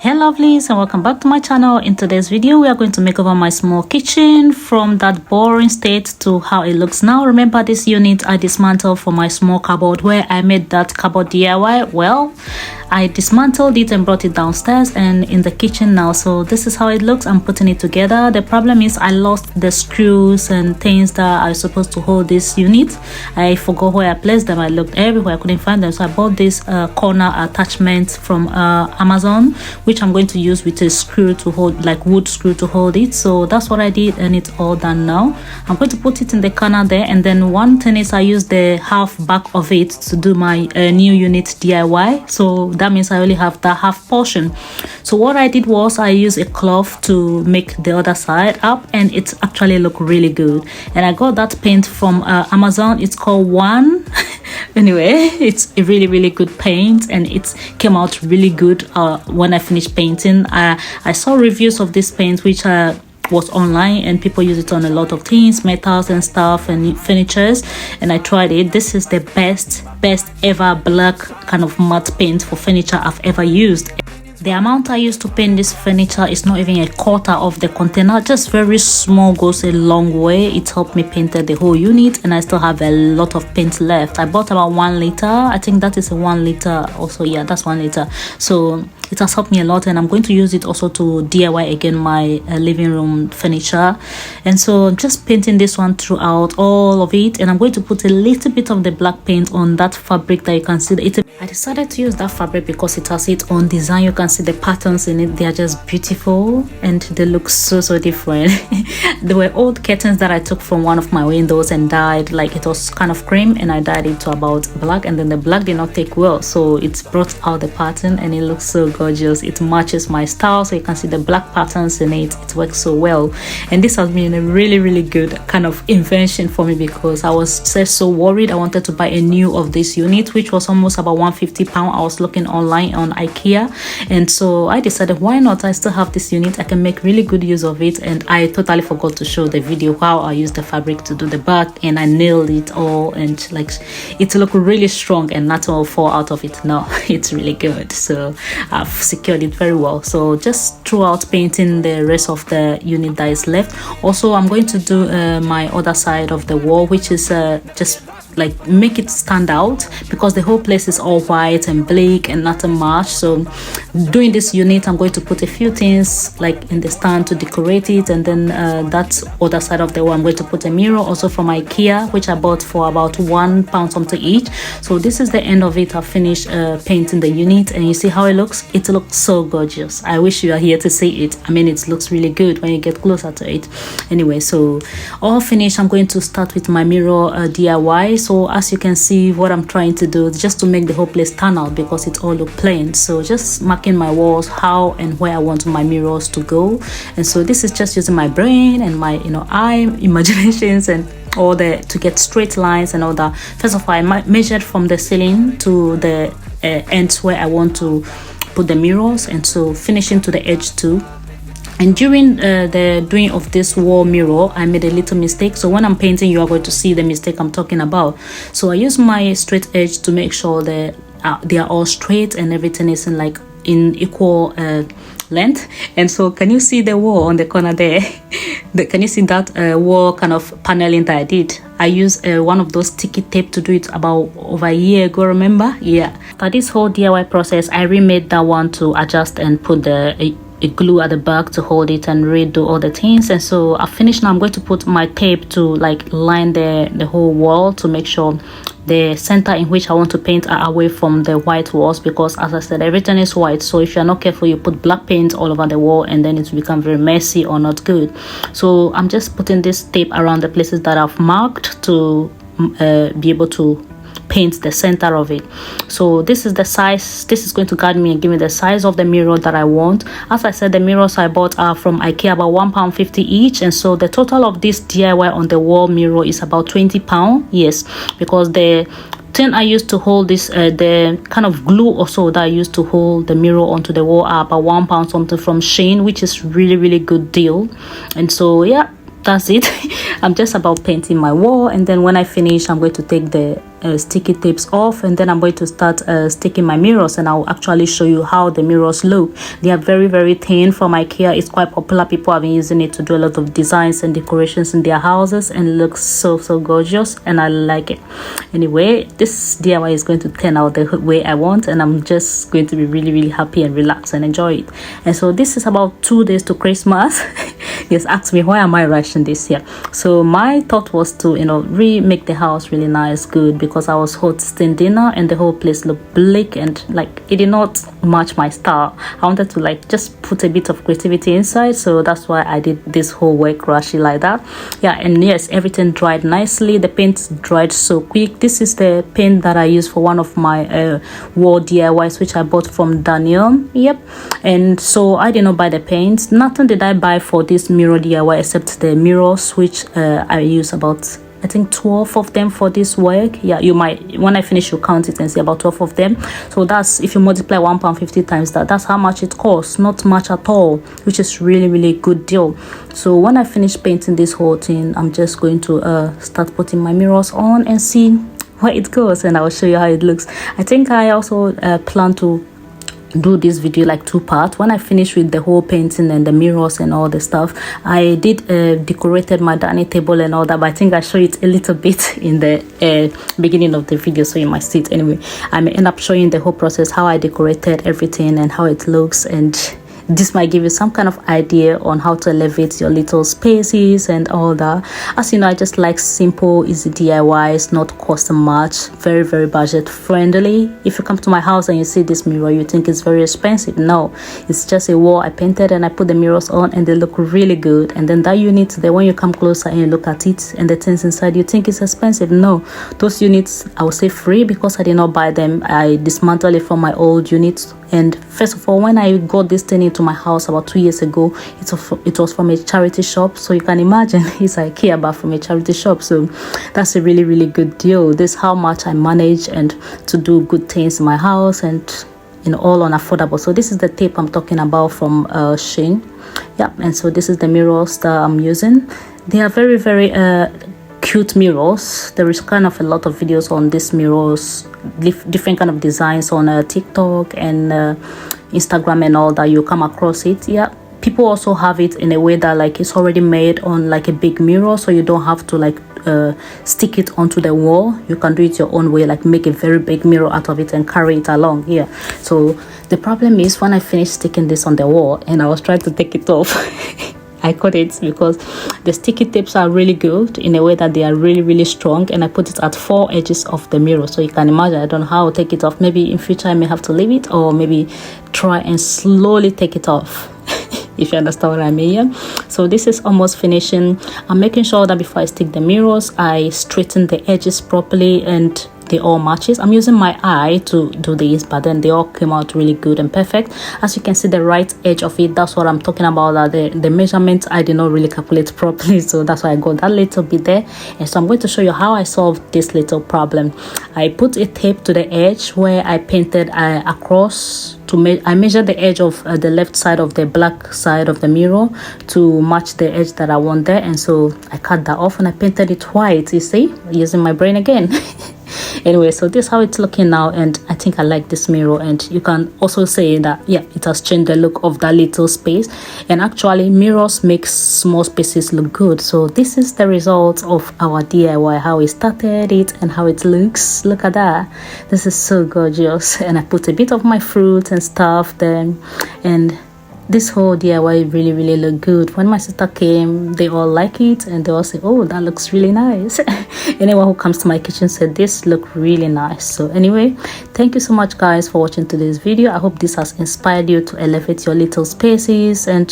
Hey lovelies, and welcome back to my channel. In today's video we are going to make over my small kitchen from that boring state to how it looks now. Remember, this unit I dismantled for my small cupboard where I made that cupboard DIY. Well, I dismantled it and brought it downstairs and in the kitchen now. So this is how it looks. I'm putting it together. The problem is I lost the screws and things that are supposed to hold this unit. I forgot where I placed them. I looked everywhere, I couldn't find them. So I bought this corner attachment from Amazon, which I'm going to use with a screw to hold, like wood screw to hold it. So that's what I did and it's all done now. I'm going to put it in the corner there, and then one thing is I use the half back of it to do my new unit DIY. So that means I only have that half portion. So what I did was I used a cloth to make the other side up, and it actually looked really good. And I got that paint from Amazon. It's called One. Anyway, it's a really good paint, and it came out really good when I finished painting. I saw reviews of this paint which was online, and people use it on a lot of things, metals and stuff and furnitures, and I tried it. This is the best ever black kind of matte paint for furniture I've ever used. The amount I used to paint this furniture is not even a quarter of the container. Just very small goes a long way. It helped me paint the whole unit, and I still have a lot of paint left. I bought about 1 liter. I think that is a 1 liter also. Yeah, that's 1 liter. So it has helped me a lot, and I'm going to use it also to DIY again my living room furniture. And so I'm just painting this one throughout all of it, and I'm going to put a little bit of the black paint on that fabric that you can see. I decided to use that fabric because it has its own design. You can see the patterns in it. They are just beautiful and they look so different. There were old curtains that I took from one of my windows and dyed, like it was kind of cream, and I dyed it to about black, and then the black did not take well, so it's brought out the pattern and it looks so gorgeous. It matches my style, so you can see the black patterns in it. It works so well, and this has been a really good kind of invention for me because I was so worried. I wanted to buy a new of this unit, which was almost about £150. I was looking online on Ikea, and so I decided, why not? I still have this unit, I can make really good use of it. And I totally forgot to show the video how I used the fabric to do the back, and I nailed it all, and like it looked really strong and nothing will fall out of it. No, it's really good. So I've secured it very well. So just throughout painting the rest of the unit that is left. Also, I'm going to do my other side of the wall, which is just like make it stand out because the whole place is all white and bleak and nothing much. So doing this unit, I'm going to put a few things like in the stand to decorate it, and then that other side of the wall I'm going to put a mirror also from Ikea, which I bought for about £1 something each. So this is the end of it. I've finished painting the unit, and you see how it looks. It looks so gorgeous. I wish you are here to see it. I mean, it looks really good when you get closer to it. Anyway, so all finished. I'm going to start with my mirror DIY. So as you can see, what I'm trying to do is just to make the whole place stand out because it all look plain. So just marking my walls how and where I want my mirrors to go. And so this is just using my brain and my eye imaginations and all the to get straight lines and all that. First of all, I measured from the ceiling to the ends where I want to put the mirrors, and so finishing to the edge too. And during the doing of this wall mirror, I made a little mistake. So when I'm painting, you are going to see the mistake I'm talking about. So I use my straight edge to make sure that they are all straight and everything is in equal length. And so can you see the wall on the corner there? Can you see that wall kind of paneling that I did? I used one of those sticky tape to do it about over a year ago, remember? Yeah. For this whole DIY process, I remade that one to adjust and put a glue at the back to hold it and redo all the things. And so I finished. Now I'm going to put my tape to like line the whole wall to make sure the center in which I want to paint are away from the white walls, because as I said, everything is white. So if you're not careful, you put black paint all over the wall and then it will become very messy or not good. So I'm just putting this tape around the places that I've marked to be able to paint the center of it. So this is the size. This is going to guide me and give me the size of the mirror that I want. As I said, the mirrors I bought are from Ikea, about £1.50 each, and so the total of this DIY on the wall mirror is about £20. Yes, because the thing I used to hold this the kind of glue also that I used to hold the mirror onto the wall are about £1 something from Shein, which is really good deal. And so yeah, that's it. I'm just about painting my wall, and then when I finish, I'm going to take the sticky tapes off, and then I'm going to start sticking my mirrors, and I'll actually show you how the mirrors look. They are very thin from Ikea. It's quite popular. People have been using it to do a lot of designs and decorations in their houses, and it looks so gorgeous, and I like it. Anyway, this DIY is going to turn out the way I want, and I'm just going to be really happy and relax and enjoy it. And so this is about 2 days to Christmas. Yes, ask me why am I rushing this year. So my thought was to remake the house really nice, good, because I was hosting dinner and the whole place looked bleak and like it did not match my style. I wanted to like just put a bit of creativity inside, so that's why I did this whole work rushy like that. Yeah, and yes, everything dried nicely. The paint dried so quick. This is the paint that I use for one of my wall DIYs, which I bought from Daniel. Yep. And so I did not buy the paint. Nothing did I buy for this mirror DIY except the mirrors, which I use about, I think, 12 of them for this work. Yeah, you might, when I finish, you count it and see about 12 of them. So that's, if you multiply £1.50 times that, that's how much it costs. Not much at all, which is really good deal. So when I finish painting this whole thing, I'm just going to start putting my mirrors on and see where it goes, and I'll show you how it looks. I think I also plan to do this video like 2 parts. When I finish with the whole painting and the mirrors and all the stuff, I did decorated my dining table and all that, but I think I show it a little bit in the beginning of the video, so you might see it. Anyway, I may end up showing the whole process, how I decorated everything and how it looks, and this might give you some kind of idea on how to elevate your little spaces and all that. As you know, I just like simple, easy DIYs, not cost much, very budget friendly. If you come to my house and you see this mirror, you think it's very expensive. No, it's just a wall I painted and I put the mirrors on and they look really good. And then that unit there, when you come closer and you look at it and the things inside, you think it's expensive. No, those units I would say free, because I did not buy them. I dismantled it from my old units. And first of all, when I got this thing into my house about 2 years ago, it was from a charity shop. So you can imagine it's Ikea, but from a charity shop. So that's a really good deal. This is how much I manage and to do good things in my house, and all on affordable. So this is the tape I'm talking about from Shein. Yeah, and so this is the mirrors that I'm using. They are very cute mirrors. There is kind of a lot of videos on these mirrors, different kind of designs on TikTok and Instagram and all that. You come across it. Yeah, people also have it in a way that like it's already made on like a big mirror, so you don't have to like stick it onto the wall. You can do it your own way, like make a very big mirror out of it and carry it along here. So the problem is when I finished sticking this on the wall and I was trying to take it off, I couldn't, because the sticky tapes are really good in a way that they are really strong, and I put it at 4 edges of the mirror. So you can imagine, I don't know how I'll take it off. Maybe in future I may have to leave it, or maybe try and slowly take it off. If you understand what I mean. Yeah? So this is almost finishing. I'm making sure that before I stick the mirrors, I straighten the edges properly and they all matches. I'm using my eye to do this, but then they all came out really good and perfect. As you can see, the right edge of it, that's what I'm talking about, that the measurements I did not really calculate properly, so that's why I got that little bit there. And so I'm going to show you how I solved this little problem. I put a tape to the edge where I painted across. I measured the edge of the left side of the black side of the mirror to match the edge that I want there, and so I cut that off and I painted it white. You see, using my brain again. Anyway, so this is how it's looking now, and I think I like this mirror. And you can also say that, yeah, it has changed the look of that little space. And actually, mirrors make small spaces look good. So this is the result of our DIY, how we started it and how it looks. Look at that. This is so gorgeous. And I put a bit of my fruit and stuff there, and this whole DIY really looked good. When my sister came, they all like it and they all say, oh, that looks really nice. Anyone who comes to my kitchen said this look really nice. So anyway, thank you so much guys for watching today's video. I hope this has inspired you to elevate your little spaces and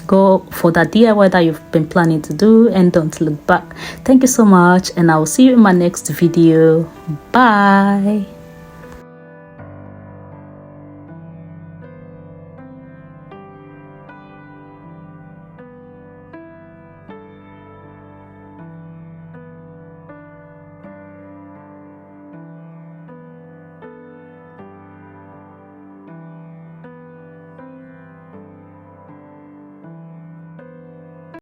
go for that DIY that you've been planning to do, and don't look back. Thank you so much, and I will see you in my next video. Bye.